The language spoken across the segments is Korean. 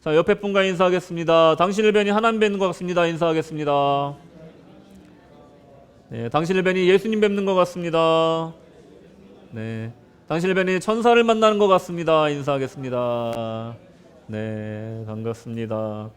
자, 옆에 분과 인사하겠습니다. 당신을 뵈니 하나님 뵙는 것 같습니다. 인사하겠습니다. 네, 당신을 뵈니 예수님 뵙는 것 같습니다. 네, 당신을 뵈니 천사를 만나는 것 같습니다. 인사하겠습니다. 네, 반갑습니다.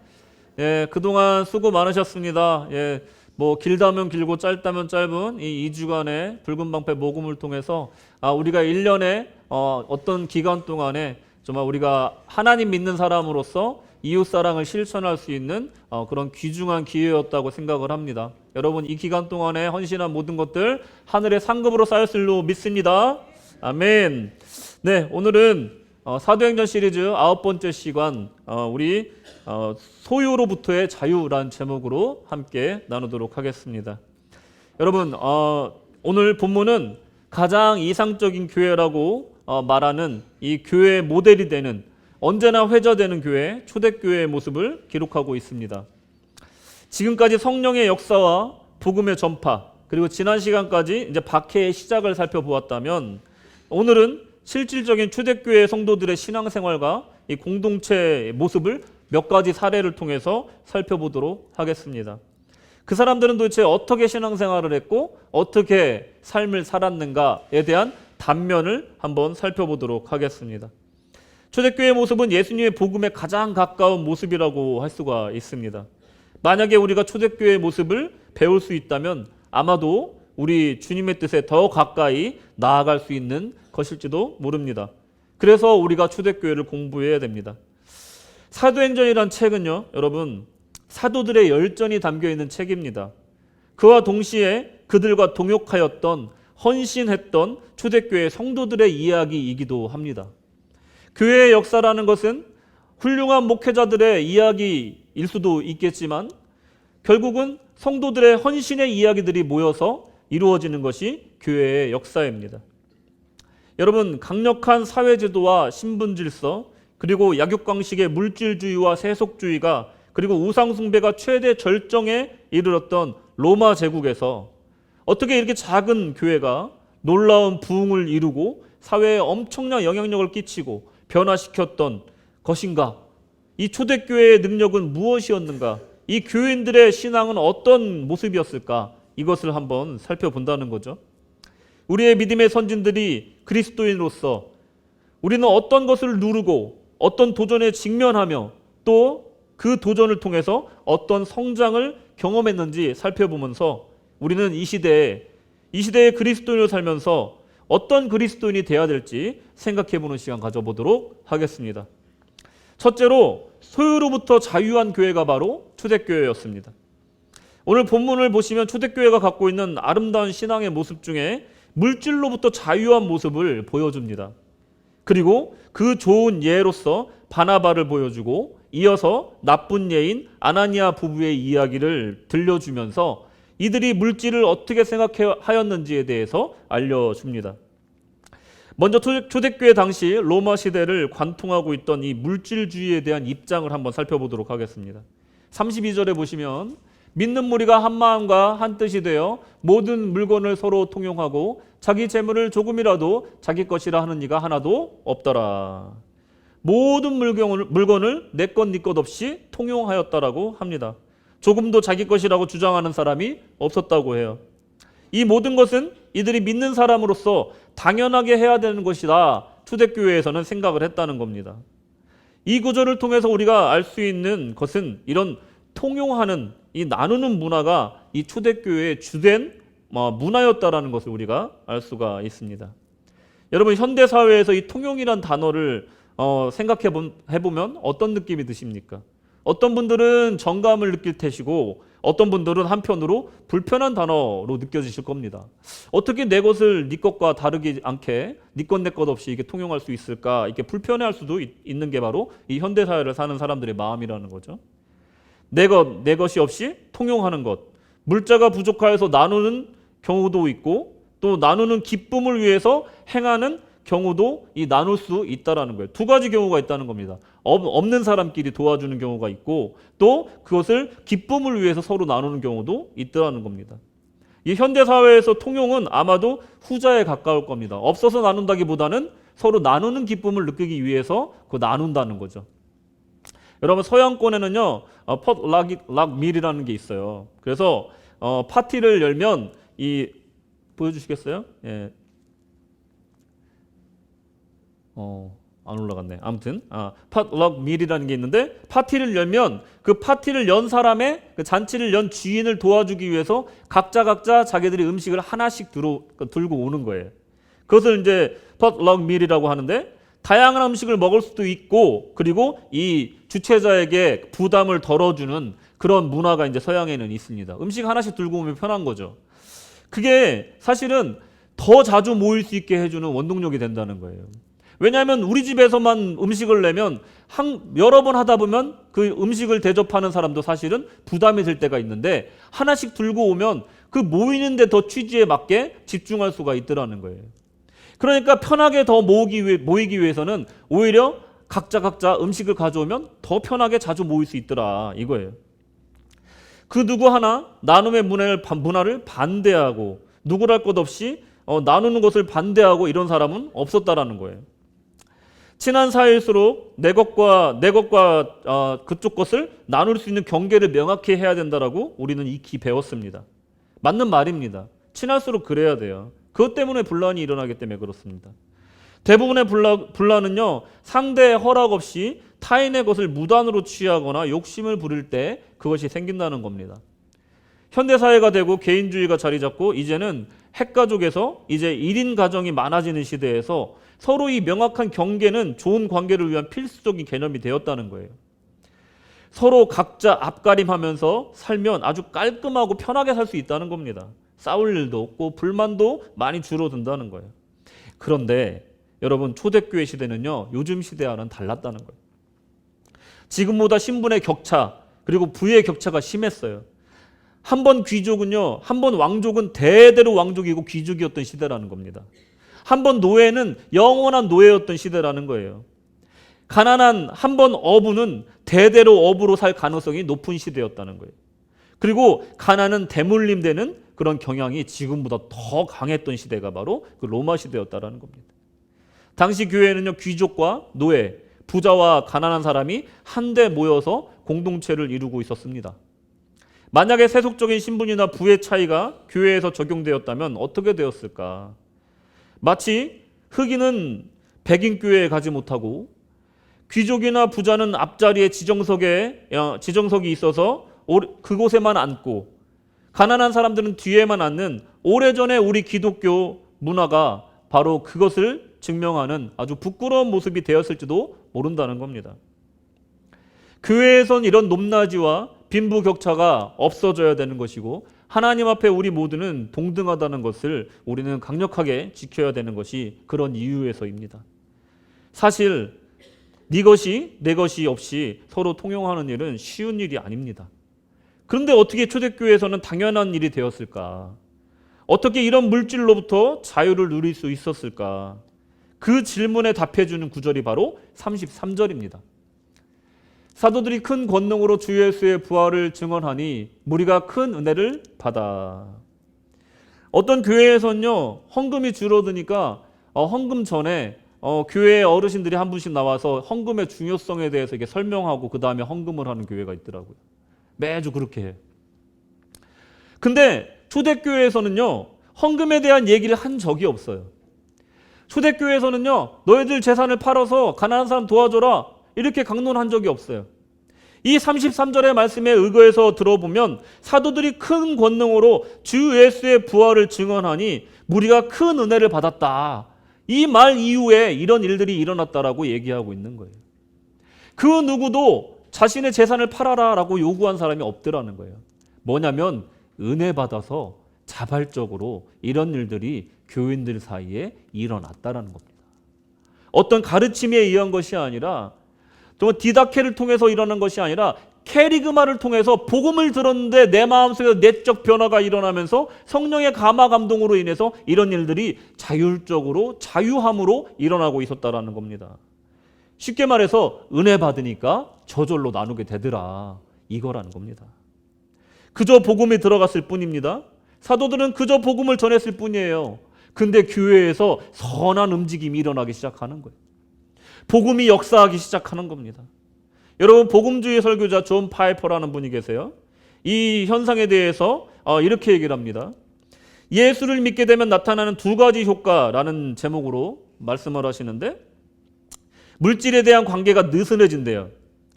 예, 그동안 수고 많으셨습니다. 예, 뭐 길다면 길고 짧다면 짧은 이 2주간의 붉은 방패 모금을 통해서 우리가 1년에 어떤 기간 동안에 정말 우리가 하나님 믿는 사람으로서 이웃 사랑을 실천할 수 있는 그런 귀중한 기회였다고 생각을 합니다. 여러분, 이 기간 동안에 헌신한 모든 것들 하늘의 상급으로 쌓였을 줄로 믿습니다. 아멘. 네, 오늘은 사도행전 시리즈 9번째 시간 우리 소유로부터의 자유라는 제목으로 함께 나누도록 하겠습니다. 여러분, 오늘 본문은 가장 이상적인 교회라고 말하는 이 교회의 모델이 되는, 언제나 회자되는 교회, 초대교회의 모습을 기록하고 있습니다. 지금까지 성령의 역사와 복음의 전파, 그리고 지난 시간까지 이제 박해의 시작을 살펴보았다면, 오늘은 실질적인 초대교회 성도들의 신앙생활과 이 공동체의 모습을 몇 가지 사례를 통해서 살펴보도록 하겠습니다. 그 사람들은 도대체 어떻게 신앙생활을 했고 어떻게 삶을 살았는가에 대한 단면을 한번 살펴보도록 하겠습니다. 초대교회의 모습은 예수님의 복음에 가장 가까운 모습이라고 할 수가 있습니다. 만약에 우리가 초대교회의 모습을 배울 수 있다면 아마도 우리 주님의 뜻에 더 가까이 나아갈 수 있는 것일지도 모릅니다. 그래서 우리가 초대교회를 공부해야 됩니다. 사도행전이란 책은요, 여러분, 사도들의 열전이 담겨있는 책입니다. 그와 동시에 그들과 동역하였던, 헌신했던 초대교회 성도들의 이야기이기도 합니다. 교회의 역사라는 것은 훌륭한 목회자들의 이야기일 수도 있겠지만 결국은 성도들의 헌신의 이야기들이 모여서 이루어지는 것이 교회의 역사입니다. 여러분, 강력한 사회제도와 신분질서, 그리고 약육강식의 물질주의와 세속주의가, 그리고 우상숭배가 최대 절정에 이르렀던 로마 제국에서 어떻게 이렇게 작은 교회가 놀라운 부흥을 이루고 사회에 엄청난 영향력을 끼치고 변화시켰던 것인가? 이 초대교회의 능력은 무엇이었는가? 이 교인들의 신앙은 어떤 모습이었을까? 이것을 한번 살펴본다는 거죠. 우리의 믿음의 선진들이 그리스도인으로서 우리는 어떤 것을 누르고 어떤 도전에 직면하며 또 그 도전을 통해서 어떤 성장을 경험했는지 살펴보면서 우리는 이 시대에 그리스도인으로 살면서 어떤 그리스도인이 되어야 될지 생각해보는 시간 가져보도록 하겠습니다. 첫째로, 소유로부터 자유한 교회가 바로 초대교회였습니다. 오늘 본문을 보시면 초대교회가 갖고 있는 아름다운 신앙의 모습 중에 물질로부터 자유한 모습을 보여줍니다. 그리고 그 좋은 예로서 바나바를 보여주고 이어서 나쁜 예인 아나니아 부부의 이야기를 들려주면서 이들이 물질을 어떻게 생각하였는지에 대해서 알려줍니다. 먼저 초대교회 당시 로마 시대를 관통하고 있던 이 물질주의에 대한 입장을 한번 살펴보도록 하겠습니다. 32절에 보시면 믿는 무리가 한 마음과 한 뜻이 되어 모든 물건을 서로 통용하고 자기 재물을 조금이라도 자기 것이라 하는 이가 하나도 없더라. 모든 물건을 내 것 네 것 없이 통용하였다라고 합니다. 조금도 자기 것이라고 주장하는 사람이 없었다고 해요. 이 모든 것은 이들이 믿는 사람으로서 당연하게 해야 되는 것이다, 초대교회에서는 생각을 했다는 겁니다. 이 구절을 통해서 우리가 알 수 있는 것은 이런 통용하는, 이 나누는 문화가 이 초대교회의 주된 문화였다라는 것을 우리가 알 수가 있습니다. 여러분, 현대사회에서 이 통용이란 단어를 생각해보면 어떤 느낌이 드십니까? 어떤 분들은 정감을 느낄 테시고 어떤 분들은 한편으로 불편한 단어로 느껴지실 겁니다. 어떻게 내 것을 네 것과 다르지 않게 네 것 내 것 없이 이게 통용할 수 있을까? 이렇게 불편해할 수도 있는 게 바로 이 현대사회를 사는 사람들의 마음이라는 거죠. 내 것이 없이 통용하는 것, 물자가 부족하여서 나누는 경우도 있고 또 나누는 기쁨을 위해서 행하는 경우도 이 나눌 수 있다라는 거예요. 두 가지 경우가 있다는 겁니다. 없는 사람끼리 도와주는 경우가 있고 또 그것을 기쁨을 위해서 서로 나누는 경우도 있다는 겁니다. 이 현대사회에서 통용은 아마도 후자에 가까울 겁니다. 없어서 나눈다기보다는 서로 나누는 기쁨을 느끼기 위해서 그 나눈다는 거죠. 여러분 서양권에는요 폿락 밀이라는 게 있어요. 그래서 파티를 열면 이 보여주시겠어요? 예. 안 올라갔네. 아무튼 팟럭 밀이라는 게 있는데 파티를 열면 그 파티를 연 사람의 그 잔치를 연 주인을 도와주기 위해서 각자 자기들이 음식을 하나씩 들고 오는 거예요. 그것을 이제 팟럭 밀이라고 하는데 다양한 음식을 먹을 수도 있고 그리고 이 주최자에게 부담을 덜어주는 그런 문화가 이제 서양에는 있습니다. 음식 하나씩 들고 오면 편한 거죠. 그게 사실은 더 자주 모일 수 있게 해주는 원동력이 된다는 거예요. 왜냐하면 우리 집에서만 음식을 내면 여러 번 하다 보면 그 음식을 대접하는 사람도 사실은 부담이 될 때가 있는데 하나씩 들고 오면 그 모이는데 더 취지에 맞게 집중할 수가 있더라는 거예요. 그러니까 편하게 더 모이기 위해서는 오히려 각자 음식을 가져오면 더 편하게 자주 모일 수 있더라 이거예요. 그 누구 하나 나눔의 문화를 반대하고 누구랄 것 없이 나누는 것을 반대하고 이런 사람은 없었다라는 거예요. 친한 사이일수록 내 것과 그쪽 것을 나눌 수 있는 경계를 명확히 해야 된다라고 우리는 익히 배웠습니다. 맞는 말입니다. 친할수록 그래야 돼요. 그것 때문에 분란이 일어나기 때문에 그렇습니다. 대부분의 분란은요 상대의 허락 없이 타인의 것을 무단으로 취하거나 욕심을 부릴 때 그것이 생긴다는 겁니다. 현대사회가 되고 개인주의가 자리 잡고 이제는 핵가족에서 이제 1인 가정이 많아지는 시대에서 서로 이 명확한 경계는 좋은 관계를 위한 필수적인 개념이 되었다는 거예요. 서로 각자 앞가림하면서 살면 아주 깔끔하고 편하게 살 수 있다는 겁니다. 싸울 일도 없고 불만도 많이 줄어든다는 거예요. 그런데 여러분 초대교회 시대는요 요즘 시대와는 달랐다는 거예요. 지금보다 신분의 격차 그리고 부의 격차가 심했어요. 한 번 왕족은 대대로 왕족이고 귀족이었던 시대라는 겁니다. 한 번 노예는 영원한 노예였던 시대라는 거예요. 가난한 한 번 어부는 대대로 어부로 살 가능성이 높은 시대였다는 거예요. 그리고 가난은 대물림되는 그런 경향이 지금보다 더 강했던 시대가 바로 그 로마 시대였다는 겁니다. 당시 교회는요 귀족과 노예, 부자와 가난한 사람이 한데 모여서 공동체를 이루고 있었습니다. 만약에 세속적인 신분이나 부의 차이가 교회에서 적용되었다면 어떻게 되었을까? 마치 흑인은 백인 교회에 가지 못하고 귀족이나 부자는 앞자리에 지정석이 있어서 그곳에만 앉고 가난한 사람들은 뒤에만 앉는 오래전에 우리 기독교 문화가 바로 그것을 증명하는 아주 부끄러운 모습이 되었을지도 모른다는 겁니다. 교회에선 이런 높낮이와 빈부격차가 없어져야 되는 것이고 하나님 앞에 우리 모두는 동등하다는 것을 우리는 강력하게 지켜야 되는 것이 그런 이유에서입니다. 사실 네 것이 내 것이 없이 서로 통용하는 일은 쉬운 일이 아닙니다. 그런데 어떻게 초대교회에서는 당연한 일이 되었을까? 어떻게 이런 물질로부터 자유를 누릴 수 있었을까? 그 질문에 답해주는 구절이 바로 33절입니다. 사도들이 큰 권능으로 주 예수의 부활을 증언하니 무리가 큰 은혜를 받아. 어떤 교회에서는요 헌금이 줄어드니까 헌금 전에 교회 어르신들이 한 분씩 나와서 헌금의 중요성에 대해서 이렇게 설명하고 그 다음에 헌금을 하는 교회가 있더라고요. 매주 그렇게 해요. 근데 초대교회에서는요 헌금에 대한 얘기를 한 적이 없어요. 초대교회에서는요 너희들 재산을 팔아서 가난한 사람 도와줘라 이렇게 강론한 적이 없어요. 이 33절의 말씀에 의거해서 들어보면 사도들이 큰 권능으로 주 예수의 부활을 증언하니 무리가 큰 은혜를 받았다. 이 말 이후에 이런 일들이 일어났다라고 얘기하고 있는 거예요. 그 누구도 자신의 재산을 팔아라라고 요구한 사람이 없더라는 거예요. 뭐냐면 은혜 받아서 자발적으로 이런 일들이 교인들 사이에 일어났다라는 겁니다. 어떤 가르침에 의한 것이 아니라 정말 디다케를 통해서 일어난 것이 아니라 캐리그마를 통해서 복음을 들었는데 내 마음속에 내적 변화가 일어나면서 성령의 감화 감동으로 인해서 이런 일들이 자유함으로 일어나고 있었다라는 겁니다. 쉽게 말해서 은혜 받으니까 저절로 나누게 되더라 이거라는 겁니다. 그저 복음이 들어갔을 뿐입니다. 사도들은 그저 복음을 전했을 뿐이에요. 근데 교회에서 선한 움직임이 일어나기 시작하는 거예요. 복음이 역사하기 시작하는 겁니다. 여러분, 복음주의 설교자 존 파이퍼라는 분이 계세요. 이 현상에 대해서 이렇게 얘기를 합니다. 예수를 믿게 되면 나타나는 두 가지 효과라는 제목으로 말씀을 하시는데, 물질에 대한 관계가 느슨해진대요.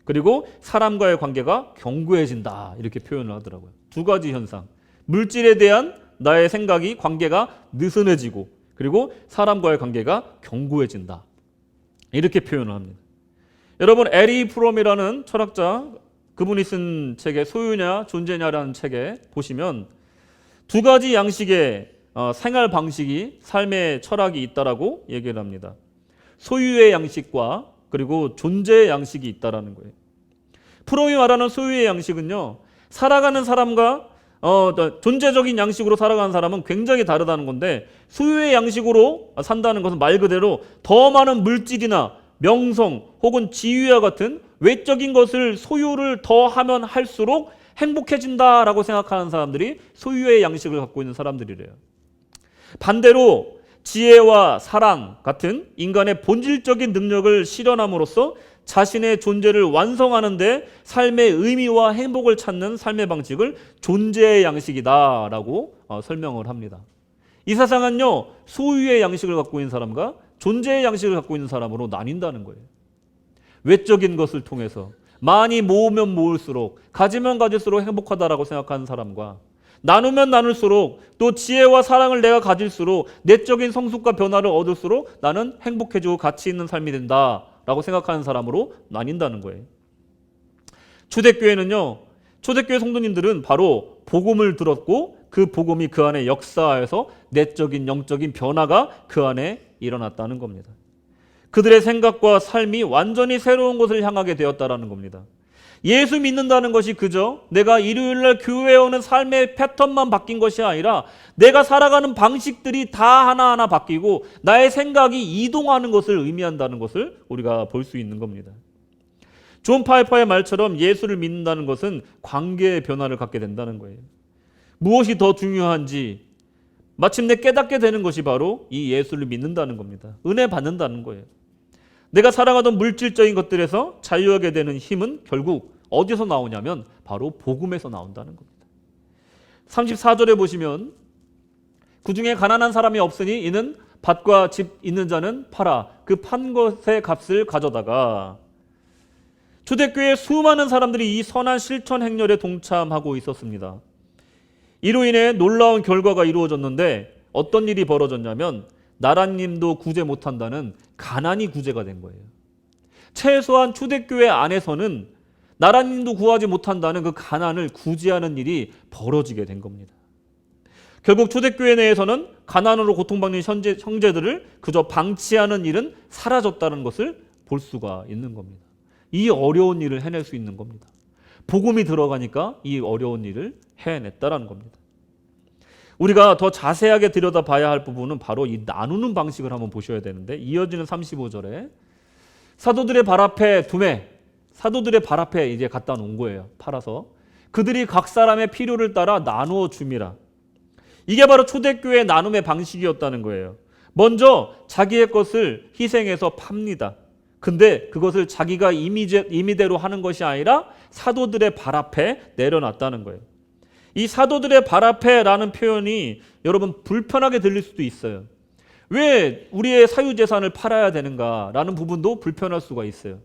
그리고 사람과의 관계가 견고해진다, 이렇게 표현을 하더라고요. 두 가지 현상. 물질에 대한 나의 생각이, 관계가 느슨해지고, 그리고 사람과의 관계가 견고해진다, 이렇게 표현을 합니다. 여러분, 에리 프롬이라는 철학자, 그분이 쓴 책에 소유냐 존재냐라는 책에 보시면 두 가지 양식의 생활 방식이, 삶의 철학이 있다라고 얘기를 합니다. 소유의 양식과 그리고 존재의 양식이 있다라는 거예요. 프롬이 말하는 소유의 양식은요, 살아가는 사람과 존재적인 양식으로 살아가는 사람은 굉장히 다르다는 건데, 소유의 양식으로 산다는 것은 말 그대로 더 많은 물질이나 명성 혹은 지위와 같은 외적인 것을 소유를 더 하면 할수록 행복해진다라고 생각하는 사람들이 소유의 양식을 갖고 있는 사람들이래요. 반대로 지혜와 사랑 같은 인간의 본질적인 능력을 실현함으로써 자신의 존재를 완성하는 데 삶의 의미와 행복을 찾는 삶의 방식을 존재의 양식이다라고 설명을 합니다. 이 세상은요, 소유의 양식을 갖고 있는 사람과 존재의 양식을 갖고 있는 사람으로 나뉜다는 거예요. 외적인 것을 통해서 많이 모으면 모을수록, 가지면 가질수록 행복하다라고 생각하는 사람과, 나누면 나눌수록, 또 지혜와 사랑을 내가 가질수록 내적인 성숙과 변화를 얻을수록 나는 행복해지고 가치 있는 삶이 된다라고 생각하는 사람으로 나뉜다는 거예요. 초대교회는요, 초대교회 성도님들은 바로 복음을 들었고 그 복음이 그 안에 역사해서 내적인 영적인 변화가 그 안에 일어났다는 겁니다. 그들의 생각과 삶이 완전히 새로운 곳을 향하게 되었다라는 겁니다. 예수 믿는다는 것이 그저 내가 일요일날 교회에 오는 삶의 패턴만 바뀐 것이 아니라 내가 살아가는 방식들이 다 하나하나 바뀌고 나의 생각이 이동하는 것을 의미한다는 것을 우리가 볼 수 있는 겁니다. 존 파이퍼의 말처럼 예수를 믿는다는 것은 관계의 변화를 갖게 된다는 거예요. 무엇이 더 중요한지 마침내 깨닫게 되는 것이 바로 이 예수를 믿는다는 겁니다. 은혜 받는다는 거예요. 내가 살아가던 물질적인 것들에서 자유하게 되는 힘은 결국 어디서 나오냐면 바로 복음에서 나온다는 겁니다. 34절에 보시면 그 중에 가난한 사람이 없으니 이는 밭과 집 있는 자는 팔아 그 판 것의 값을 가져다가. 초대교회 수많은 사람들이 이 선한 실천 행렬에 동참하고 있었습니다. 이로 인해 놀라운 결과가 이루어졌는데 어떤 일이 벌어졌냐면 나라님도 구제 못한다는 가난이 구제가 된 거예요. 최소한 초대교회 안에서는 나라님도 구하지 못한다는 그 가난을 구제하는 일이 벌어지게 된 겁니다. 결국 초대교회 내에서는 가난으로 고통받는 형제들을 그저 방치하는 일은 사라졌다는 것을 볼 수가 있는 겁니다. 이 어려운 일을 해낼 수 있는 겁니다. 복음이 들어가니까 이 어려운 일을 해냈다라는 겁니다. 우리가 더 자세하게 들여다봐야 할 부분은 바로 이 나누는 방식을 한번 보셔야 되는데, 이어지는 35절에 사도들의 발 앞에 사도들의 발 앞에 이제 갖다 놓은 거예요. 팔아서 그들이 각 사람의 필요를 따라 나누어 줌이라. 이게 바로 초대교회의 나눔의 방식이었다는 거예요. 먼저 자기의 것을 희생해서 팝니다. 근데 그것을 자기가 임의대로 하는 것이 아니라 사도들의 발 앞에 내려놨다는 거예요. 이 사도들의 발 앞에라는 표현이 여러분 불편하게 들릴 수도 있어요. 왜 우리의 사유재산을 팔아야 되는가라는 부분도 불편할 수가 있어요.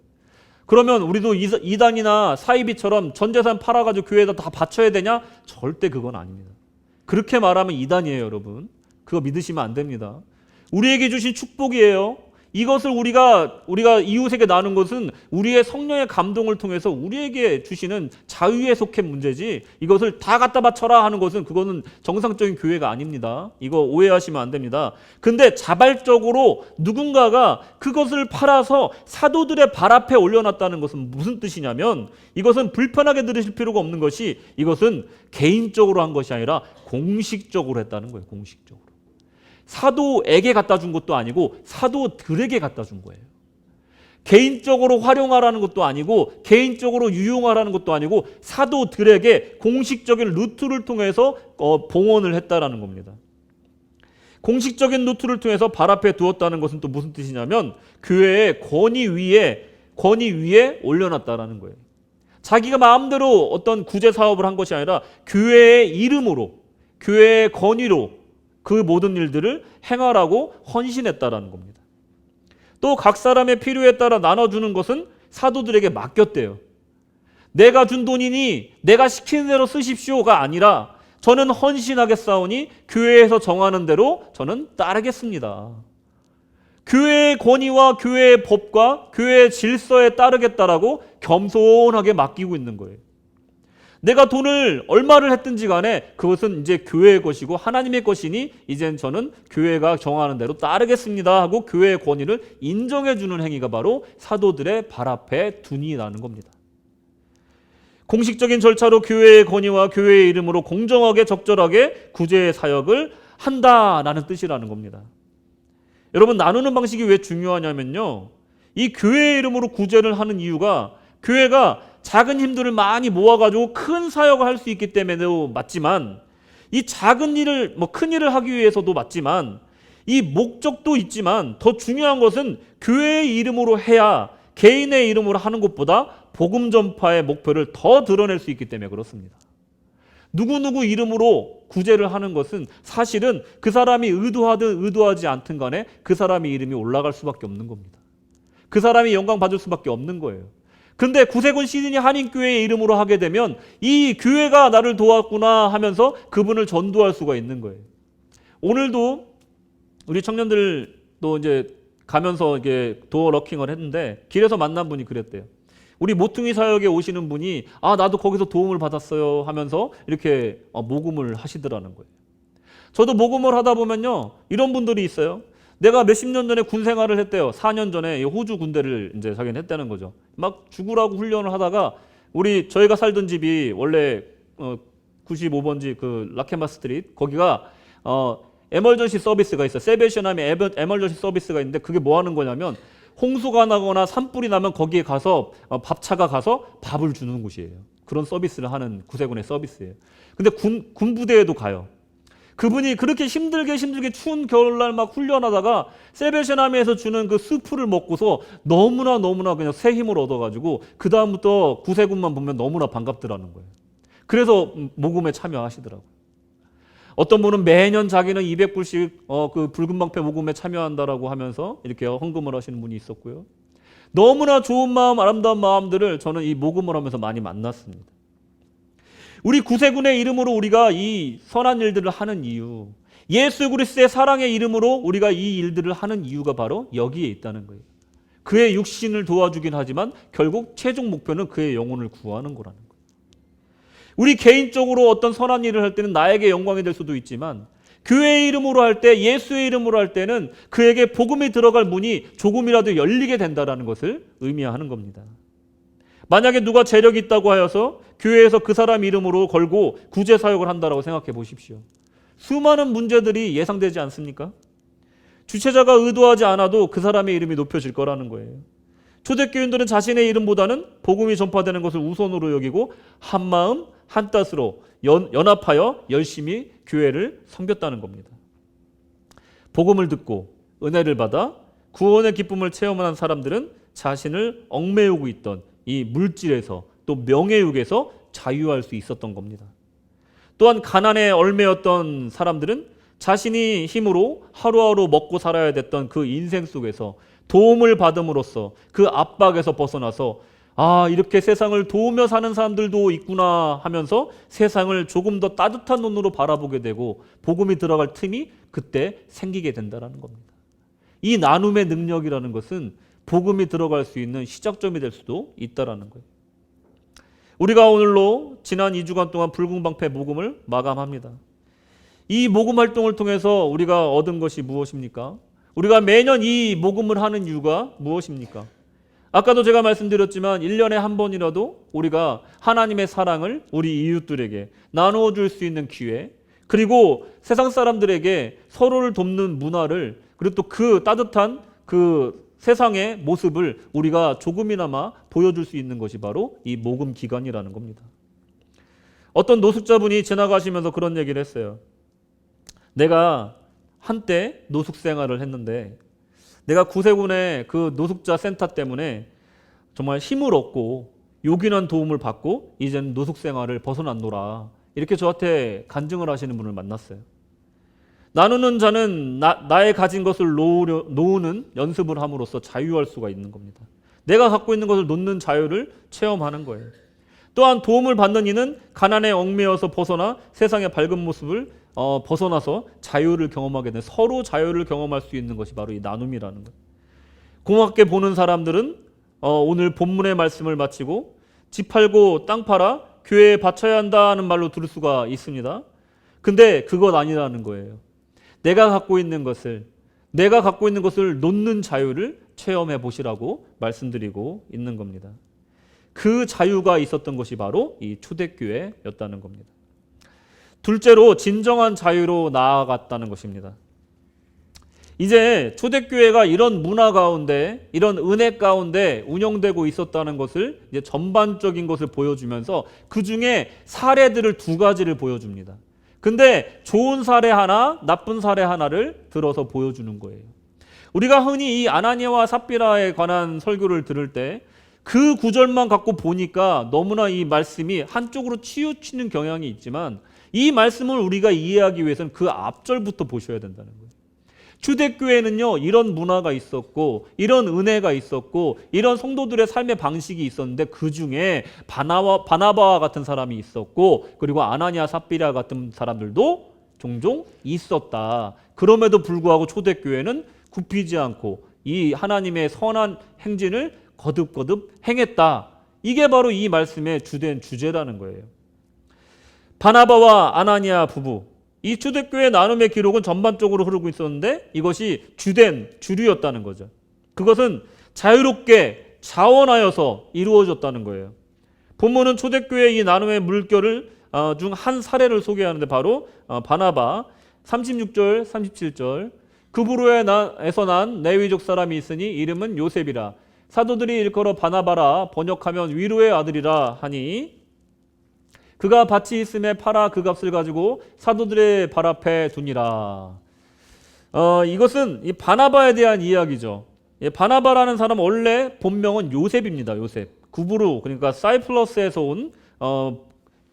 그러면 우리도 이단이나 사이비처럼 전 재산 팔아가지고 교회에다 다 바쳐야 되냐? 절대 그건 아닙니다. 그렇게 말하면 이단이에요, 여러분. 그거 믿으시면 안 됩니다. 우리에게 주신 축복이에요. 이것을 우리가 이웃에게 나눈 것은 우리의 성령의 감동을 통해서 우리에게 주시는 자유에 속한 문제지, 이것을 다 갖다 바쳐라 하는 것은 그거는 정상적인 교회가 아닙니다. 이거 오해하시면 안 됩니다. 근데 자발적으로 누군가가 그것을 팔아서 사도들의 발 앞에 올려놨다는 것은 무슨 뜻이냐면, 이것은 불편하게 들으실 필요가 없는 것이, 이것은 개인적으로 한 것이 아니라 공식적으로 했다는 거예요. 공식적으로. 사도에게 갖다 준 것도 아니고 사도들에게 갖다 준 거예요. 개인적으로 활용하라는 것도 아니고 개인적으로 유용하라는 것도 아니고 사도들에게 공식적인 루트를 통해서 봉헌을 했다라는 겁니다. 공식적인 루트를 통해서 발 앞에 두었다는 것은 또 무슨 뜻이냐면, 교회의 권위 위에 권위 위에 올려놨다라는 거예요. 자기가 마음대로 어떤 구제 사업을 한 것이 아니라 교회의 이름으로, 교회의 권위로 그 모든 일들을 행하라고 헌신했다라는 겁니다. 또 각 사람의 필요에 따라 나눠주는 것은 사도들에게 맡겼대요. 내가 준 돈이니 내가 시키는 대로 쓰십시오가 아니라 저는 헌신하겠사오니 교회에서 정하는 대로 저는 따르겠습니다. 교회의 권위와 교회의 법과 교회의 질서에 따르겠다라고 겸손하게 맡기고 있는 거예요. 내가 돈을 얼마를 했든지 간에 그것은 이제 교회의 것이고 하나님의 것이니 이젠 저는 교회가 정하는 대로 따르겠습니다 하고 교회의 권위를 인정해 주는 행위가 바로 사도들의 발 앞에 둔이라는 겁니다. 공식적인 절차로 교회의 권위와 교회의 이름으로 공정하게 적절하게 구제의 사역을 한다라는 뜻이라는 겁니다. 여러분, 나누는 방식이 왜 중요하냐면요, 이 교회의 이름으로 구제를 하는 이유가 교회가 작은 힘들을 많이 모아가지고 큰 사역을 할 수 있기 때문에도 맞지만, 이 작은 일을 큰 일을 하기 위해서도 맞지만, 이 목적도 있지만 더 중요한 것은 교회의 이름으로 해야 개인의 이름으로 하는 것보다 복음 전파의 목표를 더 드러낼 수 있기 때문에 그렇습니다. 누구누구 이름으로 구제를 하는 것은 사실은 그 사람이 의도하든 의도하지 않든 간에 그 사람의 이름이 올라갈 수밖에 없는 겁니다. 그 사람이 영광 받을 수밖에 없는 거예요. 근데 구세군 시드니 한인교회의 이름으로 하게 되면 이 교회가 나를 도왔구나 하면서 그분을 전도할 수가 있는 거예요. 오늘도 우리 청년들도 이제 가면서 이게 도어 러킹을 했는데 길에서 만난 분이 그랬대요. 우리 모퉁이 사역에 오시는 분이 나도 거기서 도움을 받았어요 하면서 이렇게 모금을 하시더라는 거예요. 저도 모금을 하다 보면요, 이런 분들이 있어요. 내가 몇십 년 전에 군 생활을 했대요. 4년 전에 호주 군대를 이제 자기는 했다는 거죠. 막 죽으라고 훈련을 하다가 저희가 살던 집이 원래 95번지 그 라케마 스트리트 거기가 에멀전시 서비스가 있어요. 세베션 하면 에멀전시 서비스가 있는데 그게 뭐 하는 거냐면 홍수가 나거나 산불이 나면 거기에 가서 밥차가 가서 밥을 주는 곳이에요. 그런 서비스를 하는 구세군의 서비스예요. 근데 군 부대에도 가요. 그분이 그렇게 힘들게 추운 겨울날 막 훈련하다가 세베시나미에서 주는 그 스프를 먹고서 너무나 그냥 새 힘을 얻어가지고 그 다음부터 구세군만 보면 너무나 반갑더라는 거예요. 그래서 모금에 참여하시더라고요. 어떤 분은 매년 자기는 200불씩 그 붉은 방패 모금에 참여한다라고 하면서 이렇게 헌금을 하시는 분이 있었고요. 너무나 좋은 마음, 아름다운 마음들을 저는 이 모금을 하면서 많이 만났습니다. 우리 구세군의 이름으로 우리가 이 선한 일들을 하는 이유, 예수 그리스도의 사랑의 이름으로 우리가 이 일들을 하는 이유가 바로 여기에 있다는 거예요. 그의 육신을 도와주긴 하지만 결국 최종 목표는 그의 영혼을 구하는 거라는 거예요. 우리 개인적으로 어떤 선한 일을 할 때는 나에게 영광이 될 수도 있지만 교회의 이름으로 할 때, 예수의 이름으로 할 때는 그에게 복음이 들어갈 문이 조금이라도 열리게 된다는 것을 의미하는 겁니다. 만약에 누가 재력이 있다고 하여서 교회에서 그 사람 이름으로 걸고 구제 사역을 한다라고 생각해 보십시오. 수많은 문제들이 예상되지 않습니까? 주체자가 의도하지 않아도 그 사람의 이름이 높여질 거라는 거예요. 초대교인들은 자신의 이름보다는 복음이 전파되는 것을 우선으로 여기고 한마음 한뜻으로 연합하여 열심히 교회를 섬겼다는 겁니다. 복음을 듣고 은혜를 받아 구원의 기쁨을 체험한 사람들은 자신을 얽매우고 있던 이 물질에서 또 명예욕에서 자유할 수 있었던 겁니다. 또한 가난에 얼매였던 사람들은 자신이 힘으로 하루하루 먹고 살아야 됐던 그 인생 속에서 도움을 받음으로써 그 압박에서 벗어나서 이렇게 세상을 도우며 사는 사람들도 있구나 하면서 세상을 조금 더 따뜻한 눈으로 바라보게 되고 복음이 들어갈 틈이 그때 생기게 된다는 겁니다. 이 나눔의 능력이라는 것은 복음이 들어갈 수 있는 시작점이 될 수도 있다는 거예요. 우리가 오늘로 지난 2주간 동안 붉은 방패 모금을 마감합니다. 이 모금 활동을 통해서 우리가 얻은 것이 무엇입니까? 우리가 매년 이 모금을 하는 이유가 무엇입니까? 아까도 제가 말씀드렸지만 1년에 한 번이라도 우리가 하나님의 사랑을 우리 이웃들에게 나누어 줄 수 있는 기회, 그리고 세상 사람들에게 서로를 돕는 문화를, 그리고 또 그 따뜻한 그 세상의 모습을 우리가 조금이나마 보여줄 수 있는 것이 바로 이 모금 기간이라는 겁니다. 어떤 노숙자분이 지나가시면서 그런 얘기를 했어요. 내가 한때 노숙 생활을 했는데 내가 구세군의 그 노숙자 센터 때문에 정말 힘을 얻고 요긴한 도움을 받고 이제는 노숙 생활을 벗어났노라. 이렇게 저한테 간증을 하시는 분을 만났어요. 나누는 자는 나의 가진 것을 놓는 연습을 함으로써 자유할 수가 있는 겁니다. 내가 갖고 있는 것을 놓는 자유를 체험하는 거예요. 또한 도움을 받는 이는 가난에 얽매여서 벗어나 세상의 밝은 모습을 벗어나서 자유를 경험하게 되는, 서로 자유를 경험할 수 있는 것이 바로 이 나눔이라는 거예요. 고맙게 보는 사람들은 오늘 본문의 말씀을 마치고 집 팔고 땅 팔아 교회에 바쳐야 한다는 말로 들을 수가 있습니다. 근데 그것 아니라는 거예요. 내가 갖고 있는 것을 놓는 자유를 체험해 보시라고 말씀드리고 있는 겁니다. 그 자유가 있었던 것이 바로 이 초대교회였다는 겁니다. 둘째로 진정한 자유로 나아갔다는 것입니다. 이제 초대교회가 이런 문화 가운데, 이런 은혜 가운데 운영되고 있었다는 것을 이제 전반적인 것을 보여주면서 그 중에 사례들을 두 가지를 보여줍니다. 근데 좋은 사례 하나, 나쁜 사례 하나를 들어서 보여주는 거예요. 우리가 흔히 이 아나니아와 삽비라에 관한 설교를 들을 때 그 구절만 갖고 보니까 너무나 이 말씀이 한쪽으로 치우치는 경향이 있지만 이 말씀을 우리가 이해하기 위해서는 그 앞절부터 보셔야 된다는 거예요. 초대교회는요, 이런 문화가 있었고 이런 은혜가 있었고 이런 성도들의 삶의 방식이 있었는데 그 중에 바나바와 같은 사람이 있었고 그리고 아나니아 삽비라 같은 사람들도 종종 있었다. 그럼에도 불구하고 초대교회는 굽히지 않고 이 하나님의 선한 행진을 거듭거듭 행했다. 이게 바로 이 말씀의 주된 주제라는 거예요. 바나바와 아나니아 부부, 이 초대교회 나눔의 기록은 전반적으로 흐르고 있었는데 이것이 주된 주류였다는 거죠. 그것은 자유롭게 자원하여서 이루어졌다는 거예요. 본문은 초대교회의 이 나눔의 물결을 중 한 사례를 소개하는데 바로 바나바 36절 37절 그 부로에서 난 레위족 사람이 있으니 이름은 요셉이라 사도들이 일컬어 바나바라 번역하면 위로의 아들이라 하니 그가 밭이 있음에 팔아 그 값을 가지고 사도들의 발 앞에 두니라. 이것은 이 바나바에 대한 이야기죠. 바나바라는 사람 원래 본명은 요셉입니다. 요셉. 구브루, 그러니까 사이프러스에서 온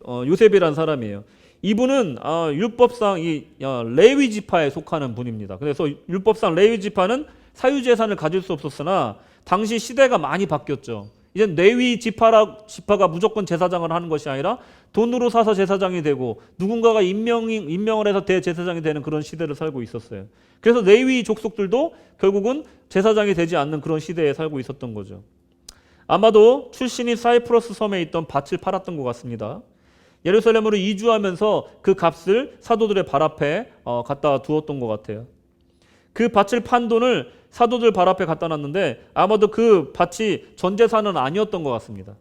요셉이라는 사람이에요. 이분은 율법상 이 레위 지파에 속하는 분입니다. 그래서 율법상 레위 지파는 사유재산을 가질 수 없었으나 당시 시대가 많이 바뀌었죠. 이제 레위 지파가 무조건 제사장을 하는 것이 아니라 돈으로 사서 제사장이 되고 누군가가 임명을 해서 대제사장이 되는 그런 시대를 살고 있었어요. 그래서 레위 족속들도 결국은 제사장이 되지 않는 그런 시대에 살고 있었던 거죠. 아마도 출신이 사이프러스 섬에 있던 밭을 팔았던 것 같습니다. 예루살렘으로 이주하면서 그 값을 사도들의 발 앞에 갖다 두었던 것 같아요. 그 밭을 판 돈을 사도들 발 앞에 갖다 놨는데 아마도 그 밭이 전 재산은 아니었던 것 같습니다.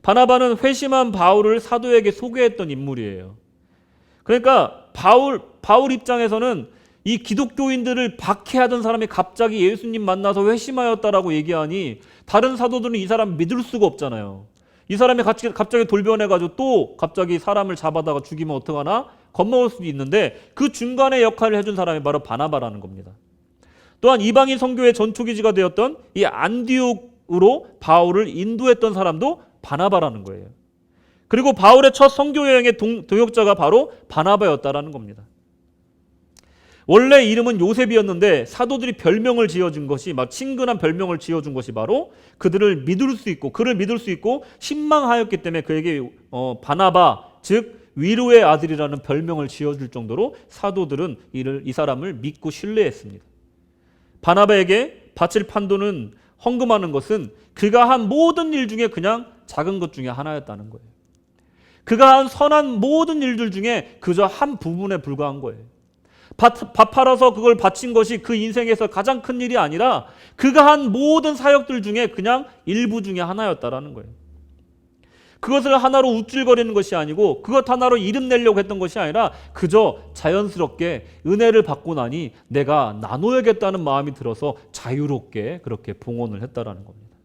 바나바는 회심한 바울을 사도에게 소개했던 인물이에요. 그러니까 바울 입장에서는 이 기독교인들을 박해하던 사람이 갑자기 예수님 만나서 회심하였다라고 얘기하니 다른 사도들은 이 사람 믿을 수가 없잖아요. 이 사람이 갑자기 돌변해가지고 또 갑자기 사람을 잡아다가 죽이면 어떡하나 겁먹을 수도 있는데 그 중간에 역할을 해준 사람이 바로 바나바라는 겁니다. 또한 이방인 선교의 전초기지가 되었던 이 안디옥으로 바울을 인도했던 사람도 바나바라는 거예요. 그리고 바울의 첫 선교 여행의 동역자가 바로 바나바였다라는 겁니다. 원래 이름은 요셉이었는데 사도들이 별명을 지어준 것이 친근한 별명을 지어준 것이 바로 그를 믿을 수 있고 신망하였기 때문에 그에게 바나바 즉 위로의 아들이라는 별명을 지어줄 정도로 사도들은 이 사람을 믿고 신뢰했습니다. 바나바에게 밭을 판 돈은 헌금하는 것은 그가 한 모든 일 중에 그냥 작은 것 중에 하나였다는 거예요. 그가 한 선한 모든 일들 중에 그저 한 부분에 불과한 거예요. 밥 팔아서 그걸 바친 것이 그 인생에서 가장 큰 일이 아니라 그가 한 모든 사역들 중에 그냥 일부 중에 하나였다라는 거예요. 그것을 하나로 우쭐거리는 것이 아니고 그것 하나로 이름 내려고 했던 것이 아니라 그저 자연스럽게 은혜를 받고 나니 내가 나눠야겠다는 마음이 들어서 자유롭게 그렇게 봉헌을 했다라는 겁니다.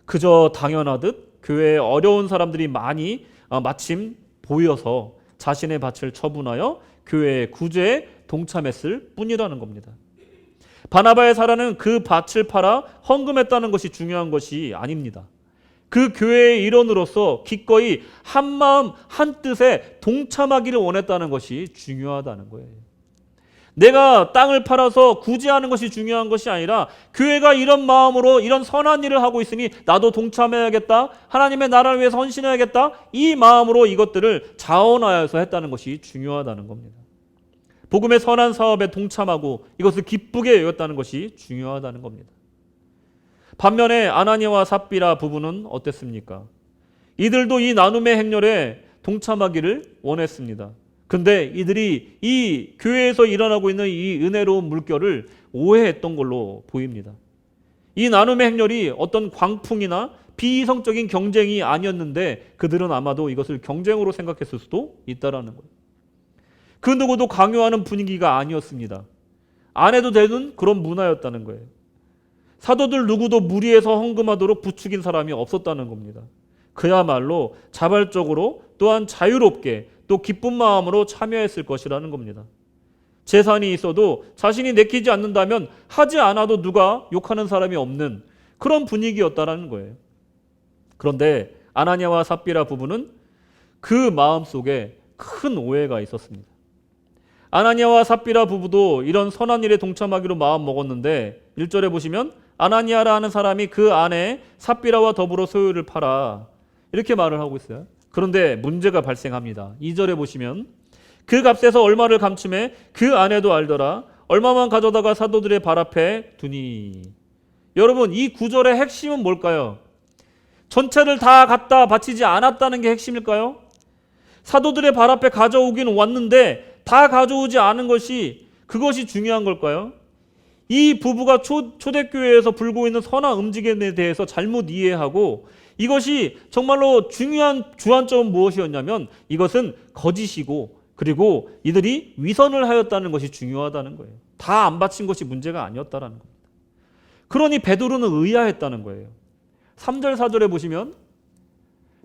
그저 당연하듯 교회에 어려운 사람들이 많이 마침 보여서 자신의 밭을 처분하여 교회의 구제에 동참했을 뿐이라는 겁니다. 바나바의 사라는 그 밭을 팔아 헌금했다는 것이 중요한 것이 아닙니다. 그 교회의 일원으로서 기꺼이 한 마음 한 뜻에 동참하기를 원했다는 것이 중요하다는 거예요. 내가 땅을 팔아서 구제하는 것이 중요한 것이 아니라 교회가 이런 마음으로 이런 선한 일을 하고 있으니 나도 동참해야겠다. 하나님의 나라를 위해서 헌신해야겠다. 이 마음으로 이것들을 자원하여서 했다는 것이 중요하다는 겁니다. 복음의 선한 사업에 동참하고 이것을 기쁘게 여겼다는 것이 중요하다는 겁니다. 반면에 아나니아와 삽비라 부부는 어땠습니까? 이들도 이 나눔의 행렬에 동참하기를 원했습니다. 근데 이들이 이 교회에서 일어나고 있는 이 은혜로운 물결을 오해했던 걸로 보입니다. 이 나눔의 행렬이 어떤 광풍이나 비이성적인 경쟁이 아니었는데 그들은 아마도 이것을 경쟁으로 생각했을 수도 있다라는 거예요. 그 누구도 강요하는 분위기가 아니었습니다. 안 해도 되는 그런 문화였다는 거예요. 사도들 누구도 무리해서 헌금하도록 부추긴 사람이 없었다는 겁니다. 그야말로 자발적으로 또한 자유롭게 또 기쁜 마음으로 참여했을 것이라는 겁니다. 재산이 있어도 자신이 내키지 않는다면 하지 않아도 누가 욕하는 사람이 없는 그런 분위기였다라는 거예요. 그런데 아나니아와 삽비라 부부는 그 마음 속에 큰 오해가 있었습니다. 아나니아와 삽비라 부부도 이런 선한 일에 동참하기로 마음 먹었는데 1절에 보시면 아나니아라 하는 사람이 그 아내 삽비라와 더불어 소유를 팔아 이렇게 말을 하고 있어요. 그런데 문제가 발생합니다. 2절에 보시면 그 값에서 얼마를 감춤해 그 아내도 알더라. 얼마만 가져다가 사도들의 발 앞에 두니. 여러분 이 구절의 핵심은 뭘까요? 전체를 다 갖다 바치지 않았다는 게 핵심일까요? 사도들의 발 앞에 가져오긴 왔는데 다 가져오지 않은 것이 그것이 중요한 걸까요? 이 부부가 초대교회에서 불고 있는 선한 움직임에 대해서 잘못 이해하고 이것이 정말로 중요한 주안점은 무엇이었냐면 이것은 거짓이고 그리고 이들이 위선을 하였다는 것이 중요하다는 거예요. 다 안 바친 것이 문제가 아니었다는 겁니다. 그러니 베드로는 의아했다는 거예요. 3절 4절에 보시면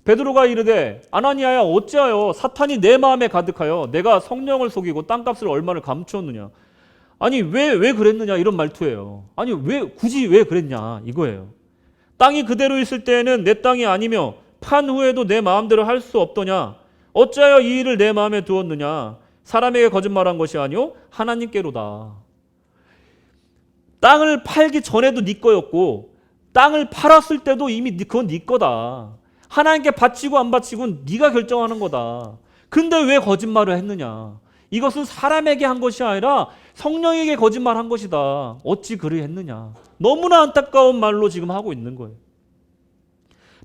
베드로가 이르되 아나니아야 어찌하여 사탄이 내 마음에 가득하여 내가 성령을 속이고 땅값을 얼마를 감추었느냐. 아니 왜 그랬느냐 이런 말투예요. 아니 굳이 왜 그랬냐 이거예요. 땅이 그대로 있을 때에는 내 땅이 아니며 판 후에도 내 마음대로 할 수 없더냐. 어찌하여 이 일을 내 마음에 두었느냐. 사람에게 거짓말한 것이 아니오 하나님께로다. 땅을 팔기 전에도 네 거였고 땅을 팔았을 때도 이미 그건 네 거다. 하나님께 바치고 안 바치고는 네가 결정하는 거다. 근데 왜 거짓말을 했느냐. 이것은 사람에게 한 것이 아니라 성령에게 거짓말한 것이다. 어찌 그리 했느냐. 너무나 안타까운 말로 지금 하고 있는 거예요.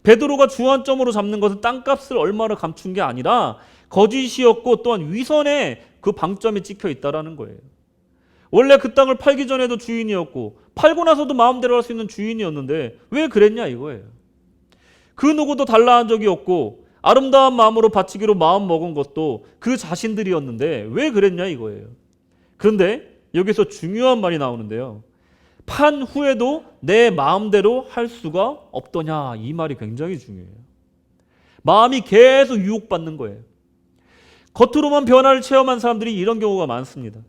베드로가 주안점으로 잡는 것은 땅값을 얼마나 감춘 게 아니라 거짓이었고 또한 위선에 그 방점이 찍혀 있다라는 거예요. 원래 그 땅을 팔기 전에도 주인이었고 팔고 나서도 마음대로 할 수 있는 주인이었는데 왜 그랬냐 이거예요. 그 누구도 달라 한 적이 없고 아름다운 마음으로 바치기로 마음 먹은 것도 그 자신들이었는데 왜 그랬냐 이거예요. 그런데 여기서 중요한 말이 나오는데요. 판 후에도 내 마음대로 할 수가 없더냐 이 말이 굉장히 중요해요. 마음이 계속 유혹받는 거예요. 겉으로만 변화를 체험한 사람들이 이런 경우가 많습니다.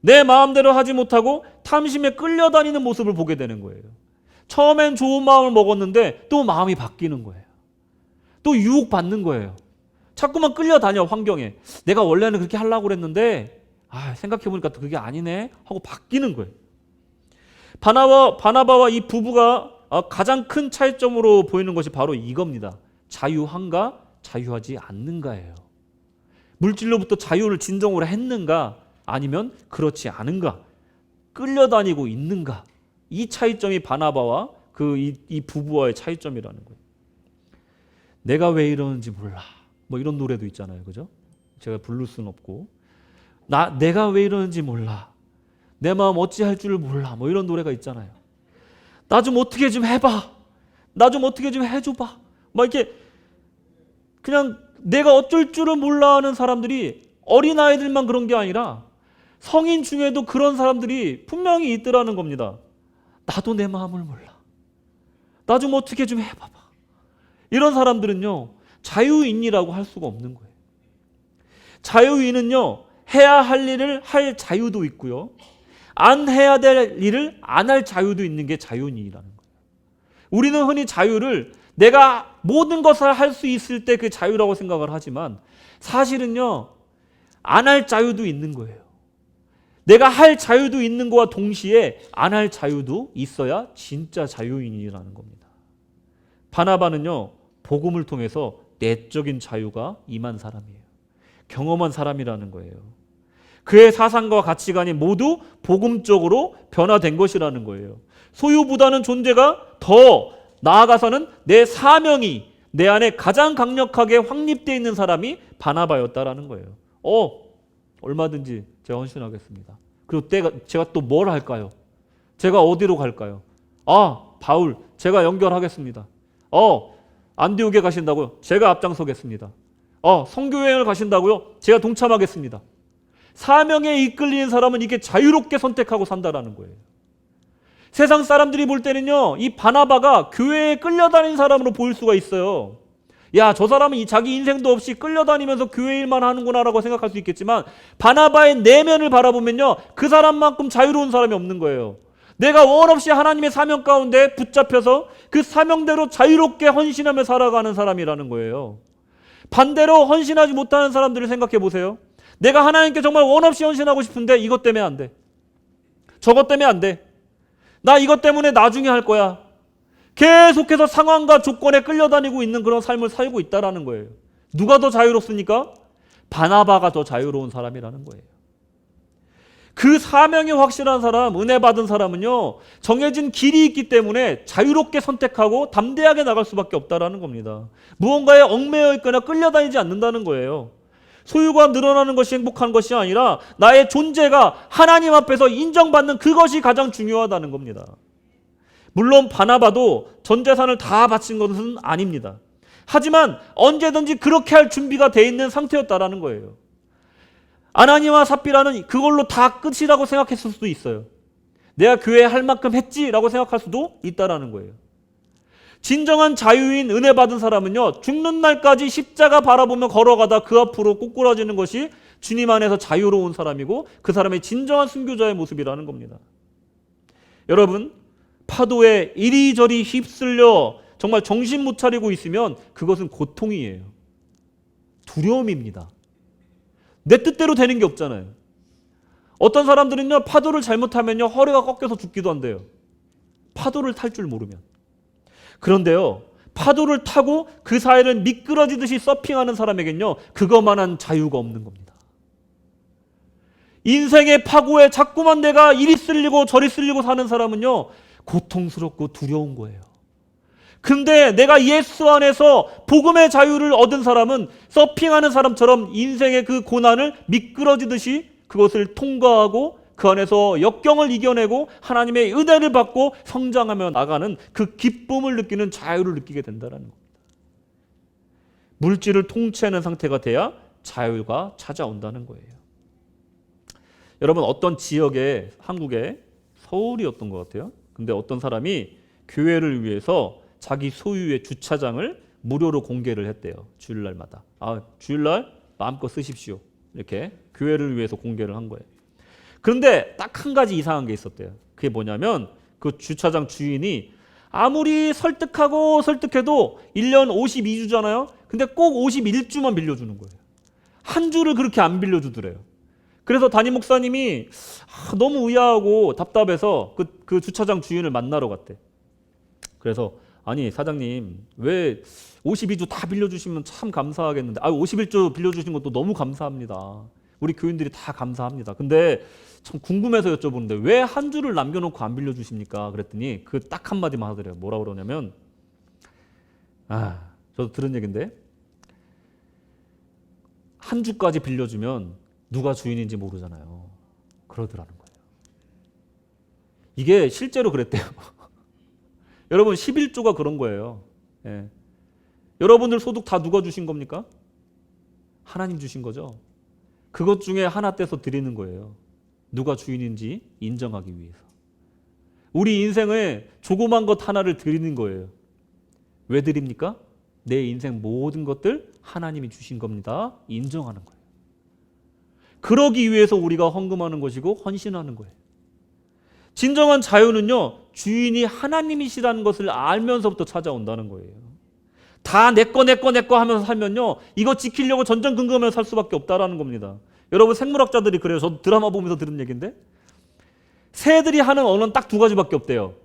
내 마음대로 하지 못하고 탐심에 끌려다니는 모습을 보게 되는 거예요. 처음엔 좋은 마음을 먹었는데 또 마음이 바뀌는 거예요. 또 유혹받는 거예요. 자꾸만 끌려다녀 환경에. 내가 원래는 그렇게 하려고 그랬는데 생각해보니까 또 그게 아니네 하고 바뀌는 거예요. 바나바와 이 부부가 가장 큰 차이점으로 보이는 것이 바로 이겁니다. 자유한가 자유하지 않는가예요. 물질로부터 자유를 진정으로 했는가 아니면 그렇지 않은가, 끌려다니고 있는가. 이 차이점이 바나바와 이 부부와의 차이점이라는 거예요. 내가 왜 이러는지 몰라. 뭐 이런 노래도 있잖아요. 그죠? 제가 부를 수는 없고. 내가 왜 이러는지 몰라. 내 마음 어찌할 줄을 몰라. 뭐 이런 노래가 있잖아요. 나 좀 어떻게 좀 해봐. 나 좀 어떻게 좀 해줘봐. 막 이렇게 그냥 내가 어쩔 줄을 몰라 하는 사람들이 어린아이들만 그런 게 아니라 성인 중에도 그런 사람들이 분명히 있더라는 겁니다. 나도 내 마음을 몰라. 나 좀 어떻게 좀 해봐봐. 이런 사람들은요, 자유인이라고 할 수가 없는 거예요. 자유인은요, 해야 할 일을 할 자유도 있고요. 안 해야 될 일을 안 할 자유도 있는 게 자유인이라는 거예요. 우리는 흔히 자유를 내가 모든 것을 할 수 있을 때 그 자유라고 생각을 하지만 사실은요, 안 할 자유도 있는 거예요. 내가 할 자유도 있는 것과 동시에 안 할 자유도 있어야 진짜 자유인이라는 겁니다. 바나바는요, 복음을 통해서 내적인 자유가 임한 사람이에요. 경험한 사람이라는 거예요. 그의 사상과 가치관이 모두 복음적으로 변화된 것이라는 거예요. 소유보다는 존재가 더 나아가서는 내 사명이 내 안에 가장 강력하게 확립되어 있는 사람이 바나바였다라는 거예요. 얼마든지 제가 헌신하겠습니다. 그리고 제가 또 뭘 할까요? 제가 어디로 갈까요? 바울, 제가 연결하겠습니다. 안디옥에 가신다고요? 제가 앞장서겠습니다. 선교여행을 가신다고요? 제가 동참하겠습니다. 사명에 이끌리는 사람은 이렇게 자유롭게 선택하고 산다라는 거예요. 세상 사람들이 볼 때는요, 이 바나바가 교회에 끌려다니는 사람으로 보일 수가 있어요. 야, 저 사람은 자기 인생도 없이 끌려다니면서 교회 일만 하는구나 라고 생각할 수 있겠지만 바나바의 내면을 바라보면요, 그 사람만큼 자유로운 사람이 없는 거예요. 내가 원 없이 하나님의 사명 가운데 붙잡혀서 그 사명대로 자유롭게 헌신하며 살아가는 사람이라는 거예요. 반대로 헌신하지 못하는 사람들을 생각해 보세요. 내가 하나님께 정말 원 없이 헌신하고 싶은데 이것 때문에 안 돼. 저것 때문에 안 돼. 나 이것 때문에 나중에 할 거야. 계속해서 상황과 조건에 끌려다니고 있는 그런 삶을 살고 있다라는 거예요. 누가 더 자유롭습니까? 바나바가 더 자유로운 사람이라는 거예요. 그 사명이 확실한 사람, 은혜 받은 사람은요, 정해진 길이 있기 때문에 자유롭게 선택하고 담대하게 나갈 수밖에 없다라는 겁니다. 무언가에 얽매여 있거나 끌려다니지 않는다는 거예요. 소유가 늘어나는 것이 행복한 것이 아니라 나의 존재가 하나님 앞에서 인정받는 그것이 가장 중요하다는 겁니다. 물론 바나바도 전 재산을 다 바친 것은 아닙니다. 하지만 언제든지 그렇게 할 준비가 돼 있는 상태였다라는 거예요. 아나니와 삽비라는 그걸로 다 끝이라고 생각했을 수도 있어요. 내가 교회에 할 만큼 했지라고 생각할 수도 있다라는 거예요. 진정한 자유인 은혜 받은 사람은요, 죽는 날까지 십자가 바라보며 걸어가다 그 앞으로 꼬꾸라지는 것이 주님 안에서 자유로운 사람이고 그 사람의 진정한 순교자의 모습이라는 겁니다. 여러분, 파도에 이리저리 휩쓸려 정말 정신 못 차리고 있으면 그것은 고통이에요. 두려움입니다. 내 뜻대로 되는 게 없잖아요. 어떤 사람들은요, 파도를 잘못하면요, 허리가 꺾여서 죽기도 한대요. 파도를 탈 줄 모르면. 그런데요, 파도를 타고 그 사이를 미끄러지듯이 서핑하는 사람에겐요, 그것만한 자유가 없는 겁니다. 인생의 파고에 자꾸만 내가 이리 쓸리고 저리 쓸리고 사는 사람은요, 고통스럽고 두려운 거예요. 근데 내가 예수 안에서 복음의 자유를 얻은 사람은 서핑하는 사람처럼 인생의 그 고난을 미끄러지듯이 그것을 통과하고 그 안에서 역경을 이겨내고 하나님의 은혜를 받고 성장하며 나가는 그 기쁨을 느끼는 자유를 느끼게 된다는 겁니다. 물질을 통치하는 상태가 돼야 자유가 찾아온다는 거예요. 여러분, 어떤 지역에, 한국에 서울이었던 것 같아요. 근데 어떤 사람이 교회를 위해서 자기 소유의 주차장을 무료로 공개를 했대요. 주일날마다. 주일날 마음껏 쓰십시오. 이렇게 교회를 위해서 공개를 한 거예요. 그런데 딱 한 가지 이상한 게 있었대요. 그게 뭐냐면 그 주차장 주인이 아무리 설득해도 1년 52주잖아요. 근데 꼭 51주만 빌려주는 거예요. 한 주를 그렇게 안 빌려주더래요. 그래서 담임 목사님이 너무 의아하고 답답해서 그 주차장 주인을 만나러 갔대. 그래서 아니 사장님, 왜 52주 다 빌려주시면 참 감사하겠는데 51주 빌려주신 것도 너무 감사합니다. 우리 교인들이 다 감사합니다. 근데 참 궁금해서 여쭤보는데 왜 한 주를 남겨놓고 안 빌려주십니까? 그랬더니 그 딱 한마디만 하더래요. 뭐라고 그러냐면 저도 들은 얘기인데 한 주까지 빌려주면 누가 주인인지 모르잖아요. 그러더라는 거예요. 이게 실제로 그랬대요. 여러분, 11조가 그런 거예요. 예. 여러분들 소득 다 누가 주신 겁니까? 하나님 주신 거죠. 그것 중에 하나 떼서 드리는 거예요. 누가 주인인지 인정하기 위해서. 우리 인생에 조그만 것 하나를 드리는 거예요. 왜 드립니까? 내 인생 모든 것들 하나님이 주신 겁니다. 인정하는 거예요. 그러기 위해서 우리가 헌금하는 것이고 헌신하는 거예요. 진정한 자유는요, 주인이 하나님이시라는 것을 알면서부터 찾아온다는 거예요. 다 내 거 하면서 살면요, 이거 지키려고 전전긍긍하면서 살 수밖에 없다라는 겁니다. 여러분, 생물학자들이 그래요. 저도 드라마 보면서 들은 얘기인데, 새들이 하는 언어는 딱 두 가지밖에 없대요.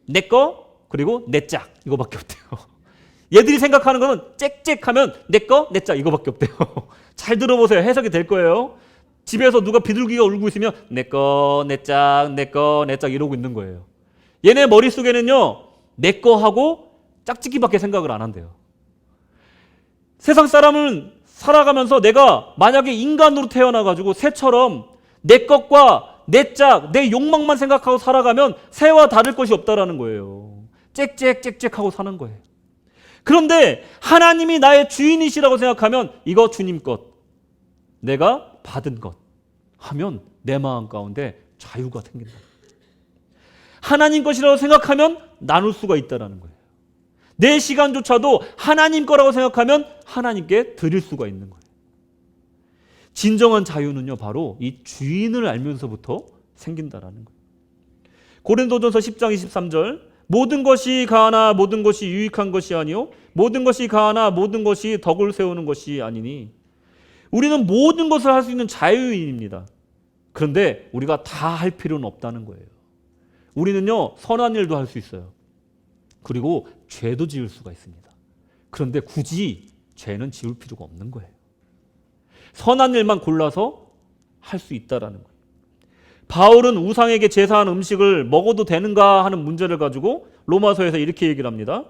내 거, 그리고 내 짝, 이거밖에 없대요. 얘들이 생각하는 거는 짹짹하면 내 거, 내 짝, 이거밖에 없대요. 잘 들어보세요. 해석이 될 거예요. 집에서 누가 비둘기가 울고 있으면 내 거, 내 짝, 내 거, 내 짝 이러고 있는 거예요. 얘네 머릿속에는요, 내 거 하고 짝짓기밖에 생각을 안 한대요. 세상 사람은 살아가면서 내가 만약에 인간으로 태어나가지고 새처럼 내 것과 내 짝, 내 욕망만 생각하고 살아가면 새와 다를 것이 없다라는 거예요. 짹짹하고 사는 거예요. 그런데 하나님이 나의 주인이시라고 생각하면 이거 주님 것, 내가 받은 것 하면 내 마음 가운데 자유가 생긴다. 하나님 것이라고 생각하면 나눌 수가 있다는 거예요. 내 시간조차도 하나님 거라고 생각하면 하나님께 드릴 수가 있는 거예요. 진정한 자유는요, 바로 이 주인을 알면서부터 생긴다라는 거예요. 고린도전서 10장 23절, 모든 것이 가하나 모든 것이 유익한 것이 아니요 모든 것이 가하나 모든 것이 덕을 세우는 것이 아니니. 우리는 모든 것을 할 수 있는 자유인입니다. 그런데 우리가 다 할 필요는 없다는 거예요. 우리는요, 선한 일도 할 수 있어요. 그리고 죄도 지을 수가 있습니다. 그런데 굳이 죄는 지을 필요가 없는 거예요. 선한 일만 골라서 할 수 있다라는 거예요. 바울은 우상에게 제사한 음식을 먹어도 되는가 하는 문제를 가지고 로마서에서 이렇게 얘기를 합니다.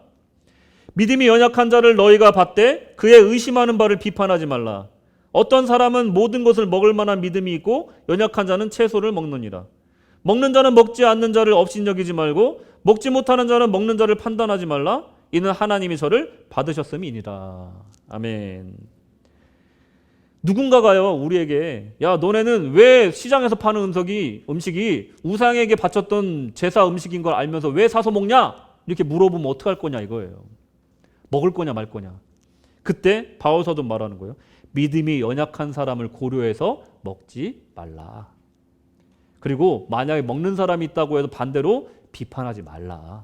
믿음이 연약한 자를 너희가 받되 그의 의심하는 바를 비판하지 말라. 어떤 사람은 모든 것을 먹을 만한 믿음이 있고 연약한 자는 채소를 먹느니라. 먹는 자는 먹지 않는 자를 업신여기지 말고 먹지 못하는 자는 먹는 자를 판단하지 말라. 이는 하나님이 저를 받으셨음이니라. 아멘. 누군가가요, 우리에게 야, 너네는 왜 시장에서 파는 음식이 우상에게 바쳤던 제사 음식인 걸 알면서 왜 사서 먹냐? 이렇게 물어보면 어떡할 거냐 이거예요. 먹을 거냐 말 거냐. 그때 바울 사도 말하는 거예요. 믿음이 연약한 사람을 고려해서 먹지 말라. 그리고 만약에 먹는 사람이 있다고 해도 반대로 비판하지 말라.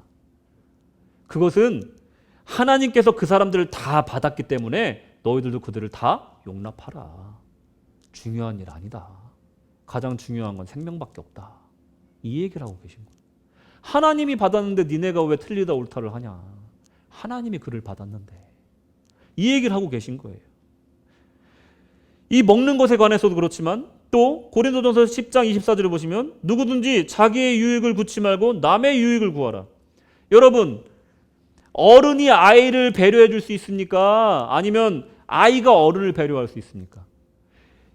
그것은 하나님께서 그 사람들을 다 받았기 때문에 너희들도 그들을 다 용납하라. 중요한 일 아니다. 가장 중요한 건 생명밖에 없다. 이 얘기를 하고 계신 거예요. 하나님이 받았는데 니네가 왜 틀리다 옳다를 하냐. 하나님이 그를 받았는데. 이 얘기를 하고 계신 거예요. 이 먹는 것에 관해서도 그렇지만 또 고린도전서 10장 24절을 보시면 누구든지 자기의 유익을 구치 말고 남의 유익을 구하라. 여러분, 어른이 아이를 배려해 줄 수 있습니까? 아니면 아이가 어른을 배려할 수 있습니까?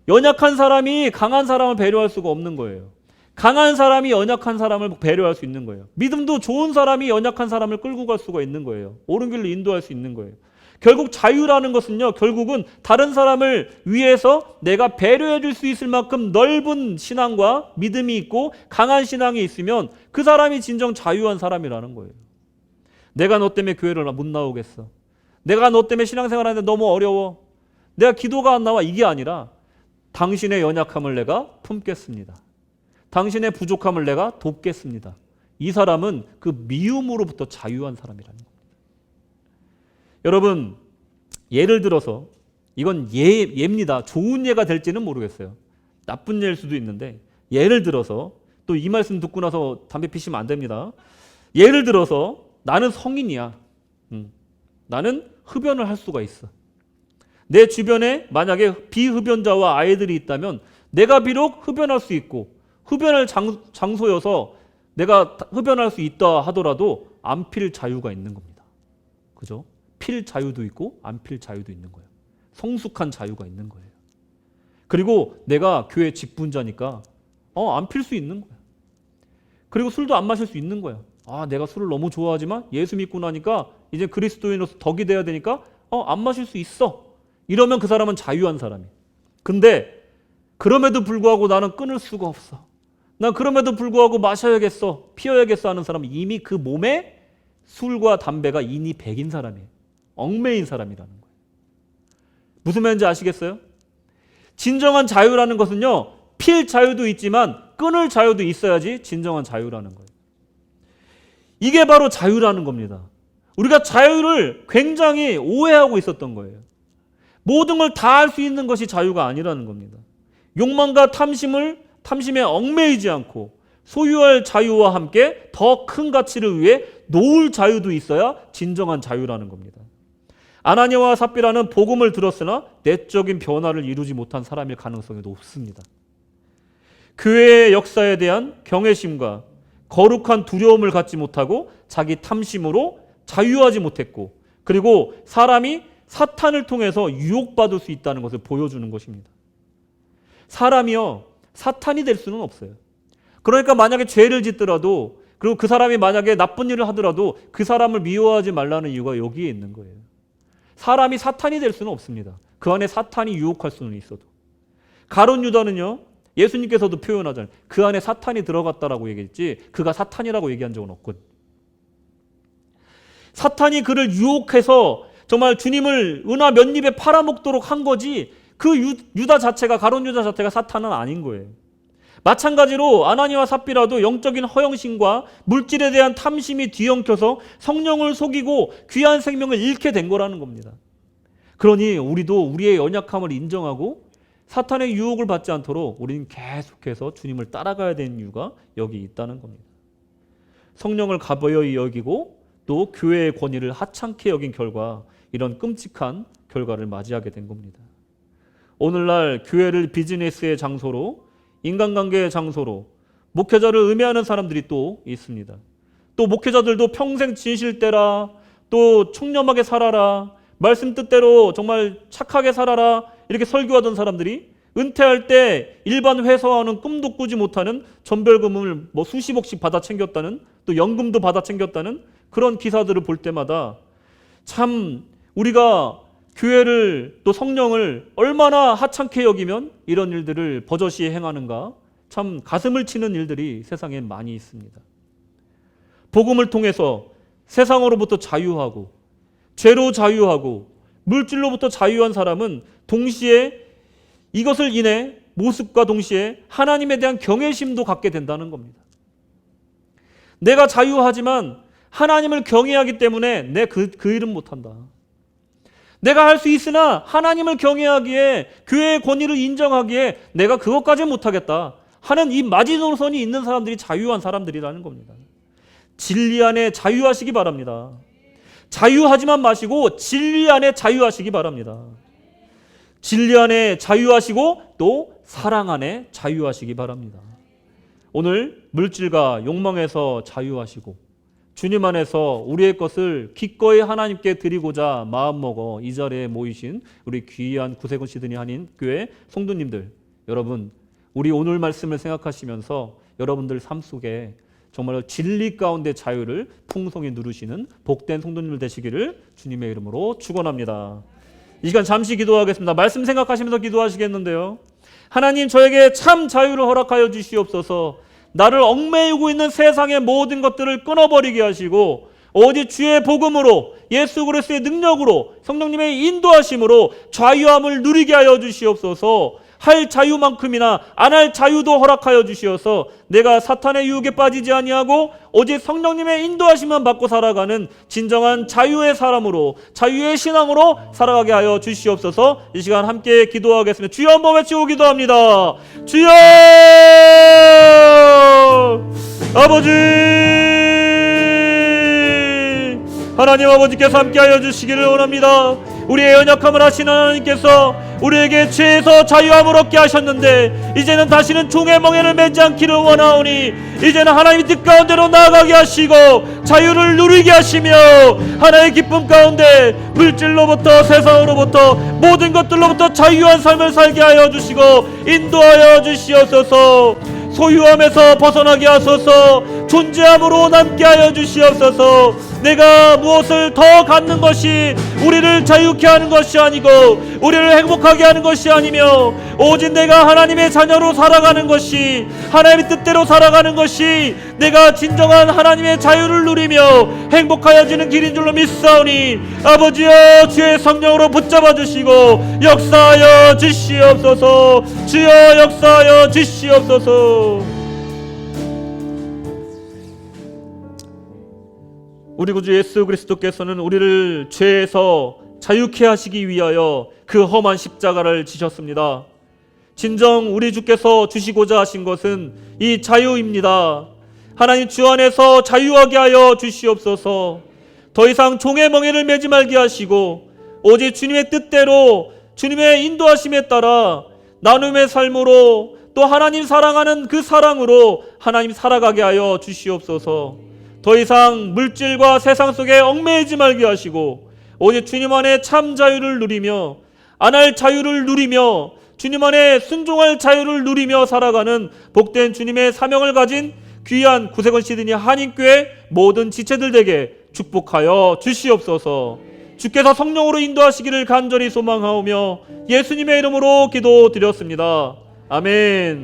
연약한 사람이 강한 사람을 배려할 수가 없는 거예요. 강한 사람이 연약한 사람을 배려할 수 있는 거예요. 믿음도 좋은 사람이 연약한 사람을 끌고 갈 수가 있는 거예요. 옳은 길로 인도할 수 있는 거예요. 결국 자유라는 것은요, 결국은 다른 사람을 위해서 내가 배려해 줄 수 있을 만큼 넓은 신앙과 믿음이 있고 강한 신앙이 있으면 그 사람이 진정 자유한 사람이라는 거예요. 내가 너 때문에 교회를 못 나오겠어. 내가 너 때문에 신앙생활 하는데 너무 어려워. 내가 기도가 안 나와. 이게 아니라 당신의 연약함을 내가 품겠습니다. 당신의 부족함을 내가 돕겠습니다. 이 사람은 그 미움으로부터 자유한 사람이라는 겁니다. 여러분, 예를 들어서 이건 예입니다. 좋은 예가 될지는 모르겠어요. 나쁜 예일 수도 있는데 예를 들어서 또 이 말씀 듣고 나서 담배 피시면 안 됩니다. 예를 들어서 나는 성인이야. 나는 흡연을 할 수가 있어. 내 주변에 만약에 비흡연자와 아이들이 있다면 내가 비록 흡연할 수 있고 흡연할 장소여서 내가 흡연할 수 있다 하더라도 안 필 자유가 있는 겁니다. 그죠? 필 자유도 있고 안 필 자유도 있는 거예요. 성숙한 자유가 있는 거예요. 그리고 내가 교회 직분자니까 안 필 수 있는 거예요. 그리고 술도 안 마실 수 있는 거예요. 내가 술을 너무 좋아하지만 예수 믿고 나니까 이제 그리스도인으로서 덕이 돼야 되니까 안 마실 수 있어. 이러면 그 사람은 자유한 사람이에요. 근데 그럼에도 불구하고 나는 끊을 수가 없어. 난 그럼에도 불구하고 마셔야겠어. 피워야겠어 하는 사람은 이미 그 몸에 술과 담배가 인이 배긴 사람이에요. 얽매인 사람이라는 거예요. 무슨 말인지 아시겠어요? 진정한 자유라는 것은요, 필 자유도 있지만 끊을 자유도 있어야지 진정한 자유라는 거예요. 이게 바로 자유라는 겁니다. 우리가 자유를 굉장히 오해하고 있었던 거예요. 모든 걸 다 할 수 있는 것이 자유가 아니라는 겁니다. 욕망과 탐심에 얽매이지 않고 소유할 자유와 함께 더 큰 가치를 위해 놓을 자유도 있어야 진정한 자유라는 겁니다. 아나니아와 삽비라는 복음을 들었으나 내적인 변화를 이루지 못한 사람일 가능성이 높습니다. 교회의 역사에 대한 경외심과 거룩한 두려움을 갖지 못하고 자기 탐심으로 자유하지 못했고, 그리고 사람이 사탄을 통해서 유혹받을 수 있다는 것을 보여주는 것입니다. 사람이요, 사탄이 될 수는 없어요. 그러니까 만약에 죄를 짓더라도, 그리고 그 사람이 만약에 나쁜 일을 하더라도 그 사람을 미워하지 말라는 이유가 여기에 있는 거예요. 사람이 사탄이 될 수는 없습니다. 그 안에 사탄이 유혹할 수는 있어도. 가룟 유다는요, 예수님께서도 표현하잖아요. 그 안에 사탄이 들어갔다라고 얘기했지 그가 사탄이라고 얘기한 적은 없군. 사탄이 그를 유혹해서 정말 주님을 은하 몇 입에 팔아먹도록 한 거지, 그 유다 자체가, 가룟 유다 자체가 사탄은 아닌 거예요. 마찬가지로 아나니아와 삽비라도 영적인 허영심과 물질에 대한 탐심이 뒤엉켜서 성령을 속이고 귀한 생명을 잃게 된 거라는 겁니다. 그러니 우리도 우리의 연약함을 인정하고 사탄의 유혹을 받지 않도록 우리는 계속해서 주님을 따라가야 되는 이유가 여기 있다는 겁니다. 성령을 가벼이 여기고 또 교회의 권위를 하찮게 여긴 결과 이런 끔찍한 결과를 맞이하게 된 겁니다. 오늘날 교회를 비즈니스의 장소로, 인간관계의 장소로, 목회자를 음해하는 사람들이 또 있습니다. 또 목회자들도 평생 진실되라, 또 청렴하게 살아라, 말씀 뜻대로 정말 착하게 살아라, 이렇게 설교하던 사람들이 은퇴할 때 일반 회사와는 꿈도 꾸지 못하는 전별금을 수십억씩 받아 챙겼다는, 또 연금도 받아 챙겼다는 그런 기사들을 볼 때마다 참 우리가 교회를 또 성령을 얼마나 하찮게 여기면 이런 일들을 버젓이 행하는가, 참 가슴을 치는 일들이 세상에 많이 있습니다. 복음을 통해서 세상으로부터 자유하고 죄로 자유하고 물질로부터 자유한 사람은 동시에 이것을 인해 모습과 동시에 하나님에 대한 경외심도 갖게 된다는 겁니다. 내가 자유하지만 하나님을 경외하기 때문에 내 그 일은 못한다. 내가 할 수 있으나 하나님을 경외하기에, 교회의 권위를 인정하기에 내가 그것까지는 못하겠다 하는 이 마지노선이 있는 사람들이 자유한 사람들이라는 겁니다. 진리 안에 자유하시기 바랍니다. 자유하지만 마시고 진리 안에 자유하시기 바랍니다. 진리 안에 자유하시고 또 사랑 안에 자유하시기 바랍니다. 오늘 물질과 욕망에서 자유하시고 주님 안에서 우리의 것을 기꺼이 하나님께 드리고자 마음먹어 이 자리에 모이신 우리 귀한 구세군 시드니 한인교회 성도님들, 여러분, 우리 오늘 말씀을 생각하시면서 여러분들 삶 속에 정말 진리 가운데 자유를 풍성히 누르시는 복된 성도님들 되시기를 주님의 이름으로 축원합니다. 이 시간 잠시 기도하겠습니다. 말씀 생각하시면서 기도하시겠는데요. 하나님, 저에게 참 자유를 허락하여 주시옵소서. 나를 얽매이고 있는 세상의 모든 것들을 끊어버리게 하시고 오직 주의 복음으로, 예수 그리스도의 능력으로, 성령님의 인도하심으로 자유함을 누리게 하여 주시옵소서. 할 자유만큼이나 안 할 자유도 허락하여 주시어서 내가 사탄의 유혹에 빠지지 아니하고 오직 성령님의 인도하심만 받고 살아가는 진정한 자유의 사람으로, 자유의 신앙으로 살아가게 하여 주시옵소서. 이 시간 함께 기도하겠습니다. 주여 한번 외치고 기도합니다. 주여! 아버지, 하나님 아버지께서 함께하여 주시기를 원합니다. 우리의 연약함을 아시는 하나님께서 우리에게 죄에서 자유함을 얻게 하셨는데 이제는 다시는 종의 멍에를 매지 않기를 원하오니 이제는 하나님의 뜻 가운데로 나아가게 하시고 자유를 누리게 하시며 하나님의 기쁨 가운데 물질로부터 세상으로부터 모든 것들로부터 자유한 삶을 살게 하여 주시고 인도하여 주시옵소서. 소유함에서 벗어나게 하소서. 존재함으로 남게 하여 주시옵소서. 내가 무엇을 더 갖는 것이 우리를 자유케 하는 것이 아니고 우리를 행복하게 하는 것이 아니며 오직 내가 하나님의 자녀로 살아가는 것이, 하나님의 뜻대로 살아가는 것이 내가 진정한 하나님의 자유를 누리며 행복하여지는 길인 줄로 믿사오니 아버지여, 주의 성령으로 붙잡아 주시고 역사하여 주시옵소서. 주여 역사하여 주시옵소서. 우리 구주 예수 그리스도께서는 우리를 죄에서 자유케 하시기 위하여 그 험한 십자가를 지셨습니다. 진정 우리 주께서 주시고자 하신 것은 이 자유입니다. 하나님 주 안에서 자유하게 하여 주시옵소서. 더 이상 종의 멍에를 매지 말게 하시고 오직 주님의 뜻대로, 주님의 인도하심에 따라 나눔의 삶으로, 또 하나님 사랑하는 그 사랑으로 하나님 살아가게 하여 주시옵소서. 더 이상 물질과 세상 속에 얽매이지 말게 하시고 오직 주님 안에 참 자유를 누리며, 안 할 자유를 누리며, 주님 안에 순종할 자유를 누리며 살아가는 복된 주님의 사명을 가진 귀한 구세군 시드니 한인교회 모든 지체들에게 축복하여 주시옵소서. 주께서 성령으로 인도하시기를 간절히 소망하오며 예수님의 이름으로 기도드렸습니다. 아멘.